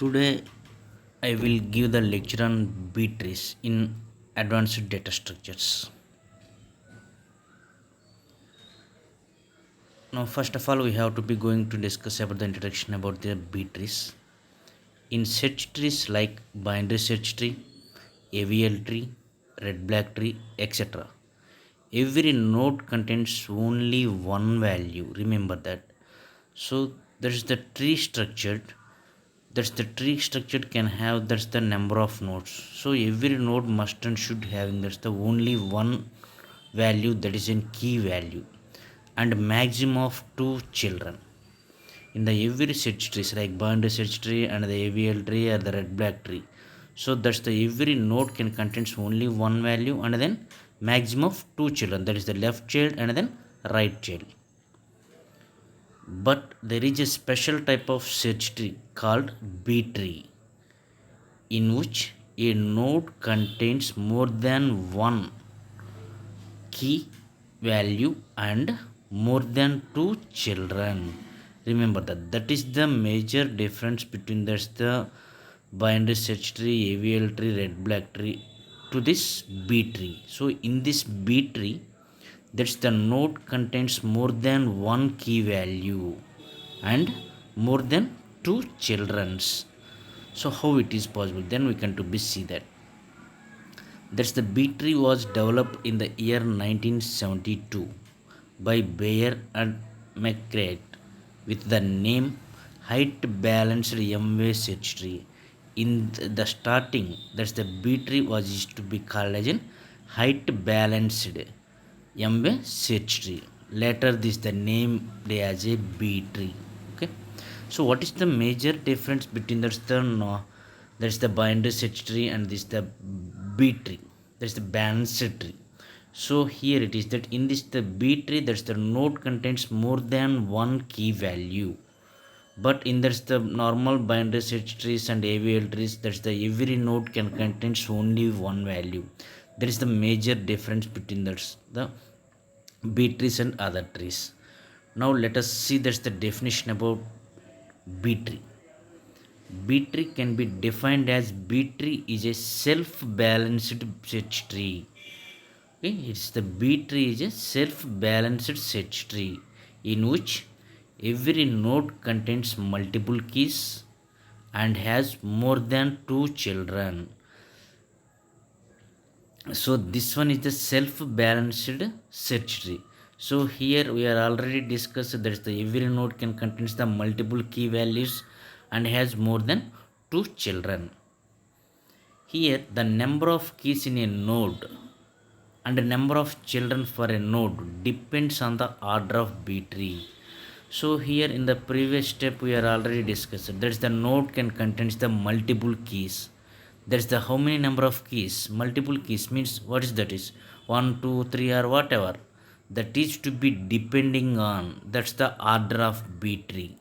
Today I will give the lecture on B trees in advanced data structures. Now first of all we have to be going to discuss about the introduction about the B trees. In search trees like binary search tree, AVL tree, red black tree, etc. Every node contains only one value. Remember that. So there is the tree structured. That's the tree structure can have that's the number of nodes. So every node must and should having that's the only one value, that is in key value, and maximum of two children. In the every search trees like binary search tree and the AVL tree or the red black tree. So that's the every node can contains only one value and then maximum of two children, that is the left child and then right child. But there is a special type of search tree called B tree, in which a node contains more than one key value and more than two children. Remember that is the major difference between that's the binary search tree, AVL tree, red black tree to this B tree. So in this B tree, that's the node contains more than one key value and more than two childrens. So how it is possible? Then we can to be see that. That's the B tree was developed in the year 1972 by Bayer and McCreight with the name height balanced M-way search tree. In the starting, that's the B tree was used to be called as an height balanced M-way search tree. Later, this the name as a B tree. Okay. So, what is the major difference between that's the binary search tree and this the B tree? That's the balanced tree. So here it is that in this the B tree, that's the node contains more than one key value. But in that's the normal binary search trees and AVL trees, that's the every node can contains only one value. There is the major difference between that's the B trees and other trees. Now let us see that's the definition about B tree. B tree can be defined as B tree is a self-balanced search tree. Okay, it's the B tree is a self-balanced search tree in which every node contains multiple keys and has more than two children. So this one is the self-balanced search tree. So here we are already discussed that the every node can contains the multiple key values and has more than two children. Here the number of keys in a node and the number of children for a node depends on the order of B tree. So here in the previous step we are already discussed that the node can contains the multiple keys. That's the how many number of keys. Multiple keys means what is that is 1, 2, 3 or whatever. That is to be depending on that's the order of B tree.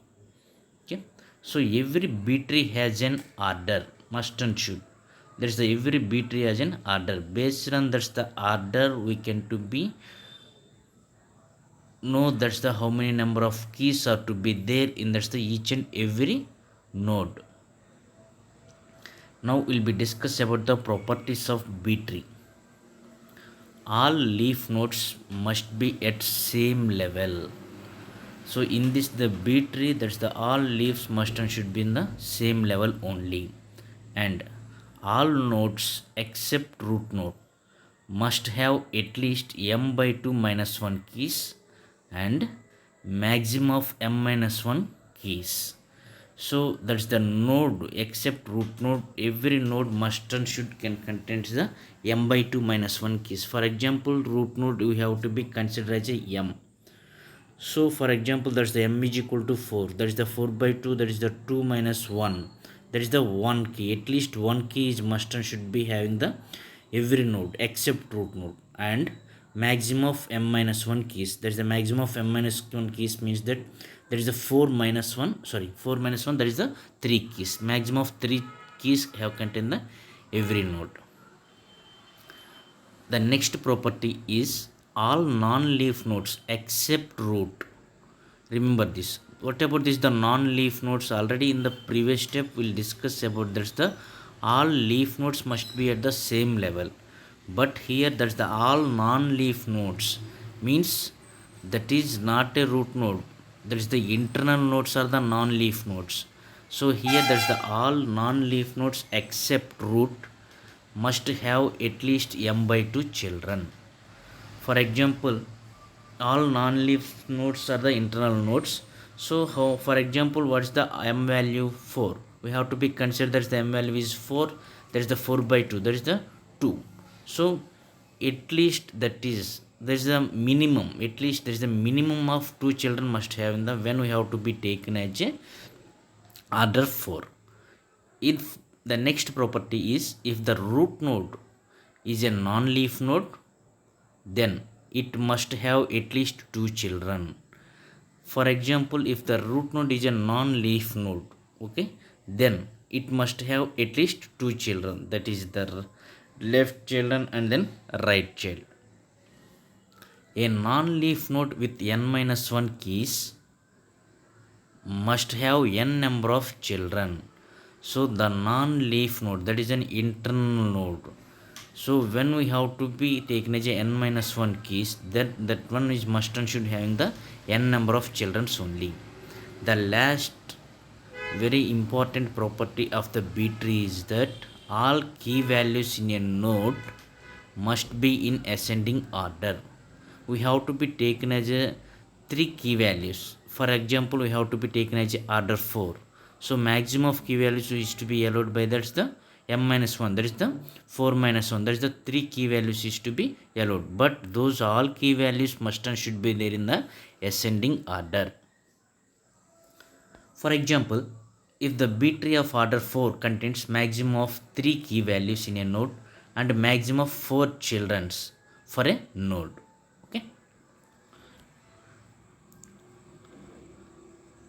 Okay. So every B tree has an order, must and should. That's the every B tree has an order. Based on that's the order we can to be know that's the how many number of keys are to be there in that's the each and every node. Now we'll be discuss about the properties of B tree. All leaf nodes must be at same level. So in this the B tree, that's the all leaves must and should be in the same level only, and all nodes except root node must have at least m by 2 minus 1 keys and maximum of m minus 1 keys. So that's the node except root node, every node must and should can contains the m by 2 minus 1 keys. For example, root node we have to be considered as a m. So for example, that's the m is equal to 4, that is the 4 by 2, that is the 2 minus 1, that is the one key. At least one key is must and should be having the every node except root node, and maximum of m minus 1 keys. That is the maximum of m minus 1 keys means that there is the 4 minus 1, sorry 4 minus 1, that is the 3 keys. Maximum of 3 keys have contained the every node. The next property is all non-leaf nodes except root. Remember this. What about this? The non-leaf nodes. Already in the previous step, we'll discuss about that's the all leaf nodes must be at the same level. But here, that's the all non-leaf nodes means that is not a root node. That is the internal nodes are the non-leaf nodes. So here, that's the all non-leaf nodes except root must have at least m by 2 children. For example, all non-leaf nodes are the internal nodes. So how, for example, what's the m value? 4. We have to be considered that the m value is 4. That is the 4 by 2. That is the 2. So at least that is there is a minimum. At least there is a minimum of 2 children must have in the when we have to be taken as a order 4. If the next property is if the root node is a non-leaf node, then it must have at least 2 children. For example, if the root node is a non-leaf node, okay, then it must have at least 2 children, that is the left children and then right child. A non-leaf node with n minus 1 keys must have n number of children. So the non-leaf node, that is an internal node. So when we have to be taken as a n minus 1 keys, that one is must and should having the n number of children only. The last very important property of the B tree is that all key values in a node must be in ascending order. We have to be taken as a 3 key values. For example, we have to be taken as a order 4. So maximum of key values is to be allowed by that's the m minus 1, that is the 4 minus 1, that is the 3 key values is to be allowed. But those all key values must and should be there in the ascending order. For example, if the B tree of order 4 contains maximum of 3 key values in a node and maximum of 4 children for a node. Okay.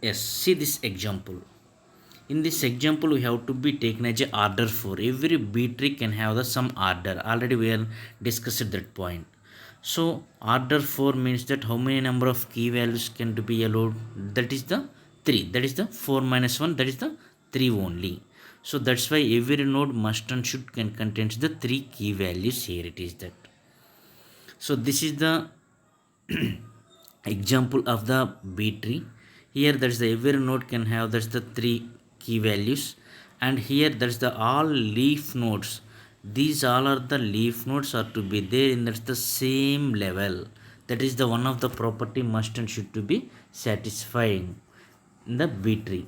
Yes, see this example. In this example, we have to be taken as a order 4. Every B tree can have the some order. Already we are discussed that point. So order 4 means that how many number of key values can to be allowed? That is the 3. That is the 4 minus 1. That is the 3 only. So that's why every node must and should can contains the 3 key values. Here it is that. So this is the example of the B tree. Here that's the every node can have that's the 3 key values, and here that's the all leaf nodes. These all are the leaf nodes are to be there in that's the same level. That is the one of the property must and should to be satisfying in the B tree.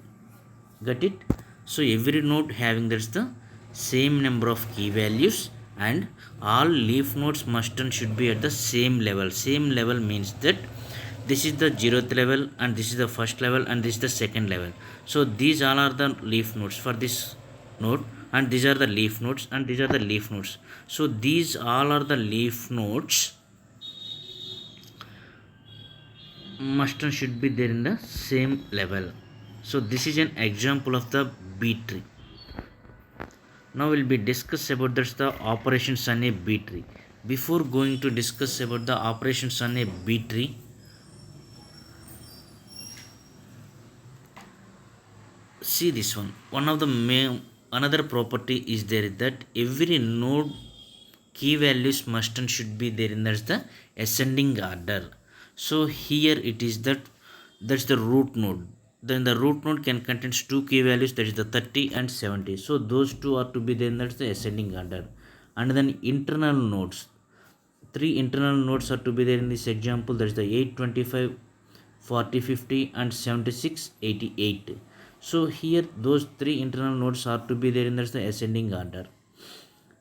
Got it? So every node having that's the same number of key values, and all leaf nodes must and should be at the same level. Same level means that this is the 0th level and this is the first level and this is the second level. So these all are the leaf nodes for this node, and these are the leaf nodes and these are the leaf nodes. So these all are the leaf nodes must and should be there in the same level. So this is an example of the B tree. Now we'll be discuss about that's the operations on a B tree. Before going to discuss about the operations on a B tree, see this one. One of the main another property is there that every node key values must and should be there in that's the ascending order. So here it is that's the root node. Then the root node can contains 2 key values, that is the 30 and 70. So those two are to be there in that's the ascending order. And then internal nodes, 3 internal nodes are to be there in this example, that is the 8, 25, 40, 50 and 76, 88. So here those 3 internal nodes are to be there in the ascending order.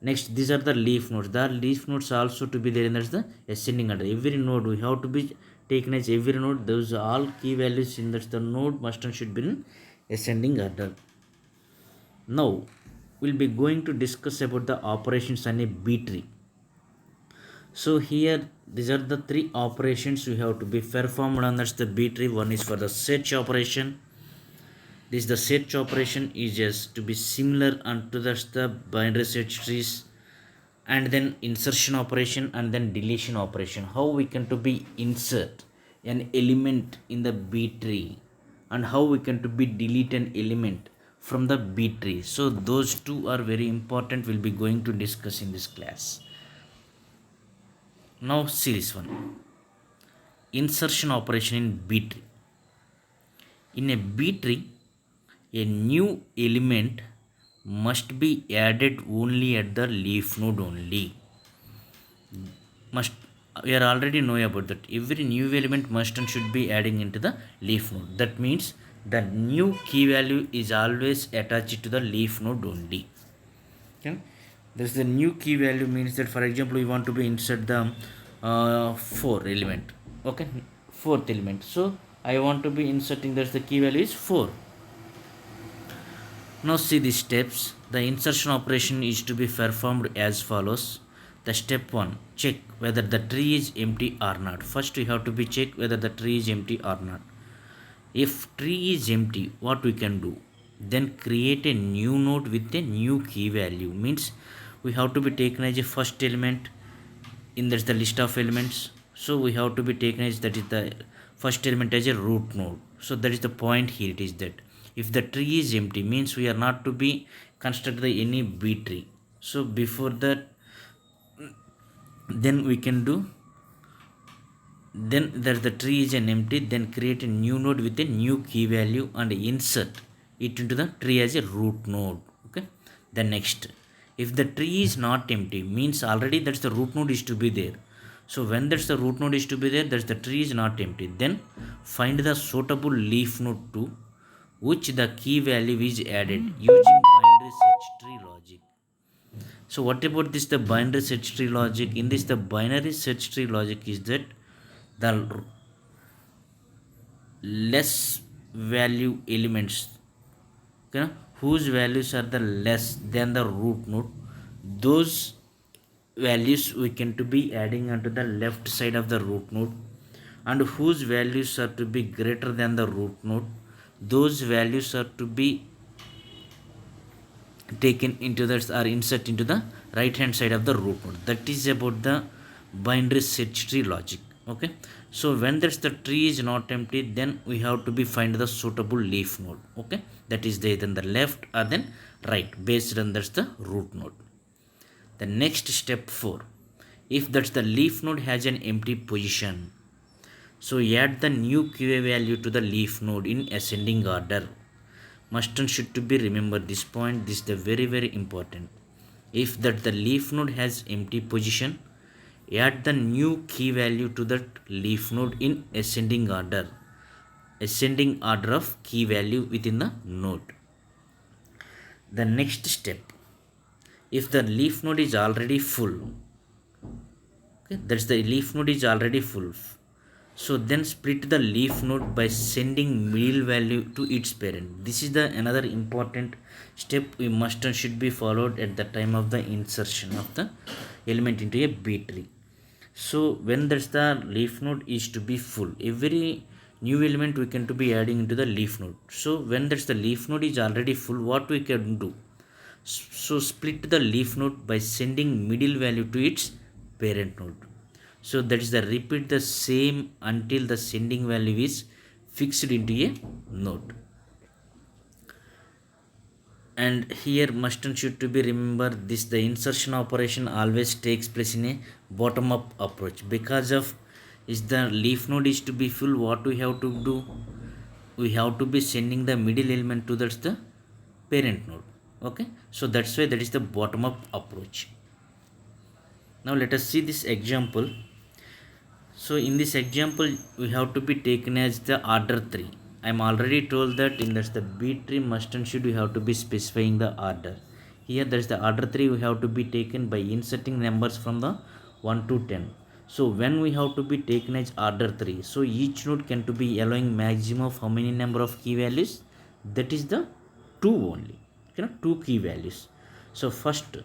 Next, these are the leaf nodes. The leaf nodes also to be there in the ascending order. Every node we have to be taken as every node. Those all key values in the node must and should be in ascending order. Now we'll be going to discuss about the operations on a B tree. So here these are the 3 operations we have to be performed on the B tree. One is for the search operation. This the search operation is just to be similar unto the binary search trees, and then insertion operation and then deletion operation. How we can to be insert an element in the B tree and how we can to be delete an element from the B tree. So those two are very important, we'll be going to discuss in this class. Now see this one, insertion operation in B tree. In a B tree, a new element must be added only at the leaf node only. Must, we are already know about that. Every new element must and should be adding into the leaf node. That means the new key value is always attached to the leaf node only. Okay, this the new key value means that, for example, we want to be insert the 4 element. Okay, fourth element, so I want to be inserting, that's the key value is 4. Now see the steps. The insertion operation is to be performed as follows. The step 1, check whether the tree is empty or not. First we have to be check whether the tree is empty or not. If tree is empty, what we can do? Then create a new node with a new key value. Means we have to be taken as a first element in this the list of elements. So we have to be taken as that is the first element as a root node. So that is the point here. It is that if the tree is empty means we are not to be construct the any B tree. So before that, then we can do, then that the tree is an empty, then create a new node with a new key value and insert it into the tree as a root node. Okay, the next, if the tree is not empty means already that's the root node is to be there. So when that's the root node is to be there, that's the tree is not empty, then find the suitable leaf node to which the key value is added using binary search tree logic. So what about this the binary search tree logic? In this the binary search tree logic is that the less value elements, okay, whose values are the less than the root node, those values we can to be adding onto the left side of the root node, and whose values are to be greater than the root node, those values are to be taken into that or insert into the right hand side of the root node. That is about the binary search tree logic. Okay, so when that's the tree is not empty, then we have to be find the suitable leaf node. Okay, that is there, then the left or then right based on that's the root node. The next step 4, if that's the leaf node has an empty position, so add the new key value to the leaf node in ascending order. Must and should to be remember this point. This is the very important. If that the leaf node has empty position, add the new key value to that leaf node in ascending order. Ascending order of key value within the node. The next step, if the leaf node is already full, okay, that's the leaf node is already full, so then split the leaf node by sending middle value to its parent. This is the another important step we must and should be followed at the time of the insertion of the element into a B tree. So when that's the leaf node is to be full, every new element we can to be adding into the leaf node. So when that's the leaf node is already full, what we can do? So split the leaf node by sending middle value to its parent node. So that is the repeat the same until the sending value is fixed into a node. And here must and should to be remember this, the insertion operation always takes place in a bottom up approach. Because of is the leaf node is to be full, what we have to do? We have to be sending the middle element to that's the parent node. Okay, so that's why that is the bottom up approach. Now let us see this example. So in this example we have to be taken as the order 3. I am already told that in that's the B tree must and should we have to be specifying the order. Here there is the order 3 we have to be taken by inserting numbers from the 1 to 10. So when we have to be taken as order 3, so each node can to be allowing maximum of how many number of key values? That is the 2 only. Okay, 2 key values. So first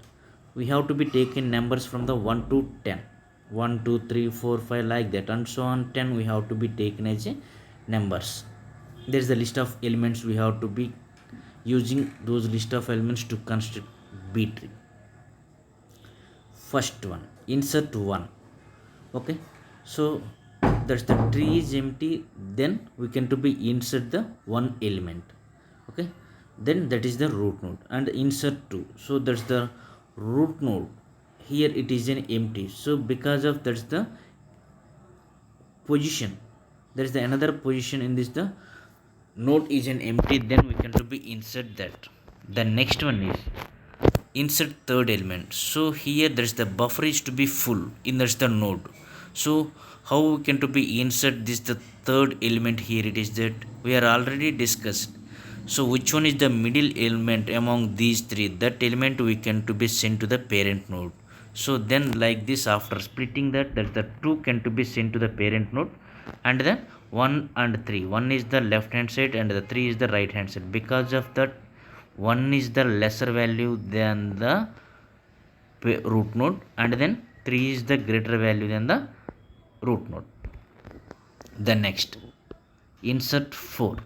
we have to be taken numbers from the 1 to 10. 1 2 3 4 5 like that, and so on 10 we have to be taken as a numbers. There is the list of elements we have to be using those list of elements to construct B tree. First one, insert 1. Okay, so that's the tree is empty, then we can to be insert the one element. Okay, then that is the root node and insert 2. So that's the root node. Here it is an empty, so because of that's the position, there is the another position in this the node is an empty, then we can to be insert that. The next one is insert third element. So here there is the buffer is to be full in that's the node. So how we can to be insert this the third element? Here it is that we are already discussed. So which one is the middle element among these three? That element we can to be sent to the parent node. So then like this, after splitting that, that's the 2 can to be sent to the parent node, and then 1 and 3, 1 is the left hand side and the 3 is the right hand side. Because of that, 1 is the lesser value than the root node, and then 3 is the greater value than the root node. The next, insert 4.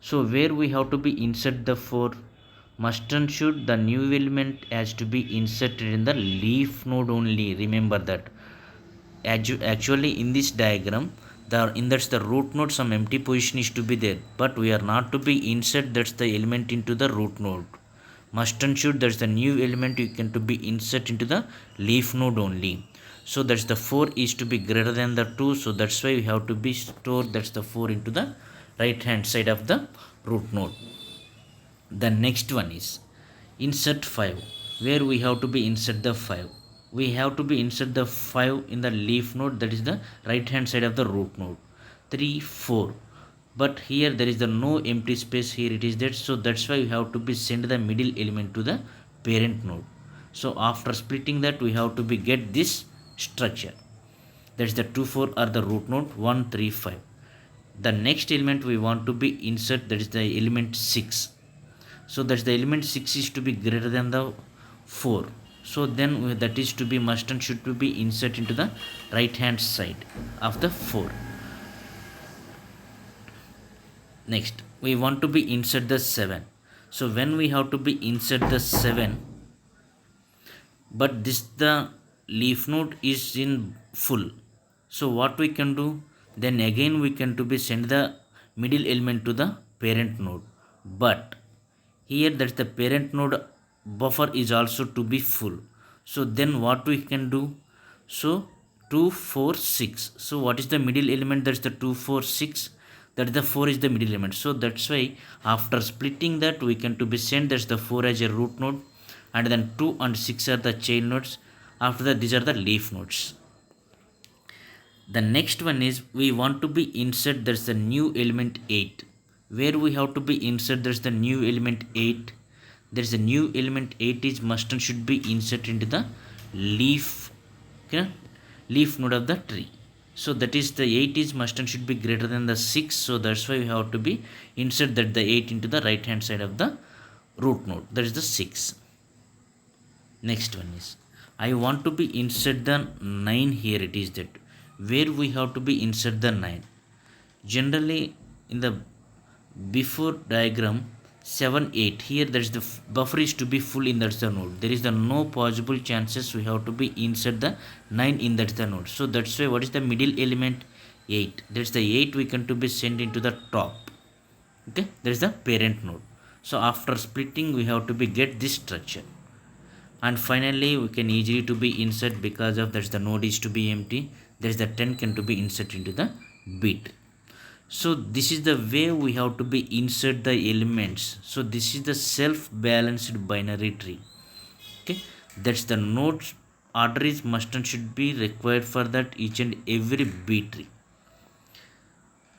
So where we have to be insert the 4, must and should the new element has to be inserted in the leaf node only. Remember that. Actually in this diagram, that's the root node, some empty position is to be there, but we are not to be insert that's the element into the root node. Must and should, that's the new element you can to be insert into the leaf node only. So that's the 4 is to be greater than the 2, so that's why we have to be store that's the 4 into the right hand side of the root node. The next one is insert 5, where we have to be insert the 5. We have to be insert the 5 in the leaf node, that is the right hand side of the root node. 3, 4. But here there is the no empty space, here it is that, so that's why we have to be send the middle element to the parent node. So after splitting that, we have to be get this structure. That's the 2, 4 are the root node, 1, 3, 5. The next element we want to be insert, that is the element 6. So that's the element 6 is to be greater than the 4. So then that is to be must and should to be insert into the right hand side of the 4. Next, we want to be insert the 7. So when we have to be insert the 7, but this the leaf node is in full. So what we can do? Then again we can to be send the middle element to the parent node. But here that's the parent node buffer is also to be full. So then what we can do? So 2, 4, 6. So what is the middle element? That's the 2, 4, 6. That the 4 is the middle element. So that's why after splitting that, we can to be send that's the 4 as a root node, and then 2 and 6 are the chain nodes. After that, these are the leaf nodes. The next one is we want to be insert there's the new element 8. Where we have to be insert there's the new element 8. There's a new element 8 is must and should be inserted into the leaf, okay, leaf node of the tree. So that is the 8 is must and should be greater than the 6. So that's why we have to be insert that the 8 into the right hand side of the root node. That is the 6. Next one is I want to be insert the 9. Here it is that where we have to be insert the 9. Generally in the before diagram 7, 8, here there is the buffer is to be full in that's the node. There is the no possible chances we have to be insert the 9 in that's the node. So that's why what is the middle element? 8. That's the 8 we can to be sent into the top. Okay, there is the parent node. So after splitting, we have to be get this structure, and finally we can easily to be insert because of that's the node is to be empty. There is the 10 can to be insert into the B tree. So this is the way we have to be insert the elements. So this is the self-balanced binary tree. Okay, that's the nodes order is must and should be required for that each and every B tree.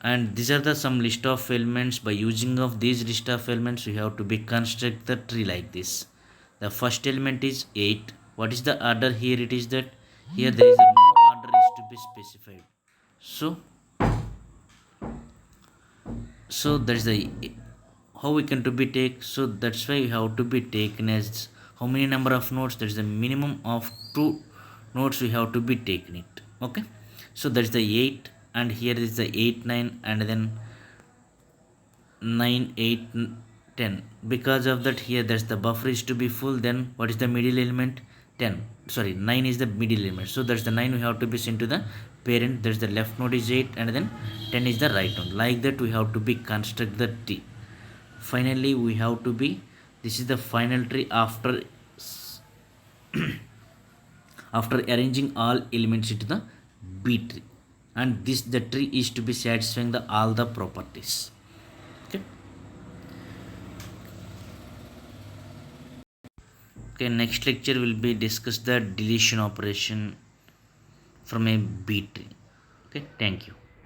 And these are the some list of elements. By using of these list of elements, we have to be construct the tree like this. The first element is 8. What is the order? Here it is that here there is a no order is to be specified. So that is the how we can to be take. So that's why we have to be taken as how many number of nodes. There is a minimum of 2 nodes we have to be taken it. Okay, so that is the 8, and here is the 8, 9, and then 9, 8, 10. Because of that, here that's the buffer is to be full. Then what is the middle element? 10. Sorry, 9 is the middle element. So that's the 9 we have to be sent to the parent, that's the left node is 8 and then 10 is the right node. Like that we have to be construct the tree. Finally we have to be, this is the final tree after after arranging all elements into the B tree, and this the tree is to be satisfying the all the properties. Okay. Okay, next lecture will be discuss the deletion operation from a B tree. Okay, thank you.